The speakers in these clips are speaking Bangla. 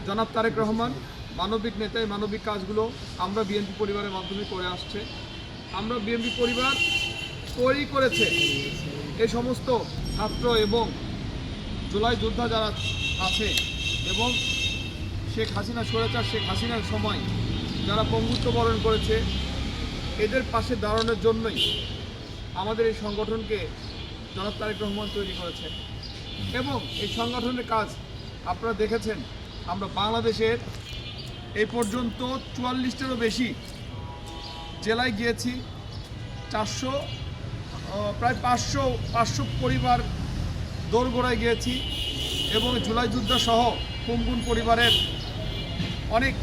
জনাব তারেক রহমান মানবিক নেতা, এই মানবিক কাজগুলো আমরা বিএনপি পরিবারের মাধ্যমে করে আসছে। আমরা বিএনপি পরিবার তৈরি করেছে এই সমস্ত ছাত্র এবং জুলাই যোদ্ধা যারা আছে এবং শেখ হাসিনার সময় যারা পঙ্গুত্ব বরণ করেছে, এদের পাশে দাঁড়ানোর জন্যই আমাদের এই সংগঠনকে জনাব তারেক রহমান তৈরি করেছেন। এবং এই সংগঠনের কাজ আপনারা দেখেছেন, আমরা বাংলাদেশের এই পর্যন্ত ৪৪টিরও বেশি জেলায় গিয়েছি, প্রায় 500 পরিবার দোরগোড়ায় গিয়েছি এবং জুলাই যুদ্ধ সহ পঙ্গুন পরিবারের অনেক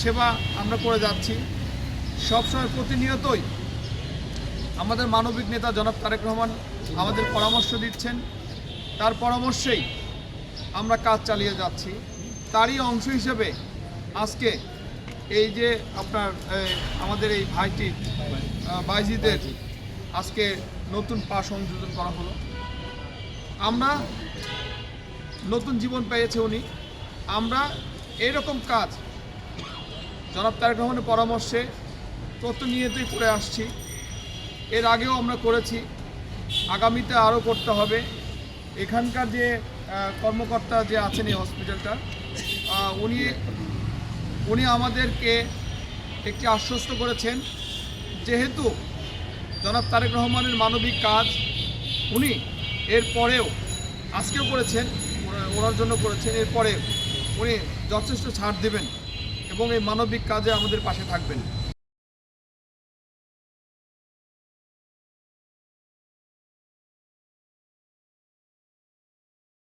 সেবা আমরা করে যাচ্ছি। সবসময় প্রতিনিয়তই আমাদের মানবিক নেতা জনাব তারেক রহমান আমাদের পরামর্শ দিচ্ছেন, তার পরামর্শেই আমরা কাজ চালিয়ে যাচ্ছি। তারই অংশ হিসেবে আজকে এই যে আপনার আমাদের এই ভাইটি বাইজিদের আজকে নতুন পা সংযোজন করা হলো। আমরা নতুন জীবন পেয়েছে উনি। আমরা এরকম কাজ জনাব তারেক রহমানের পরামর্শে প্রতিনিয়তই করে আসছি। এর আগেও আমরা করেছি, আগামীতে আরও করতে হবে। এখানকার যে কর্মকর্তা যে আছেন এই হসপিটালটা, উনি আমাদেরকে একটি আশ্বস্ত করেছেন, যেহেতু জনাব তারেক রহমানের মানবিক কাজ উনি এর পরেও আজকেও করেছেন, ওনার জন্য করেছেন, এরপরে উনি যথেষ্ট ছাড় দেবেন এবং এই মানবিক কাজে আমাদের পাশে থাকবেন।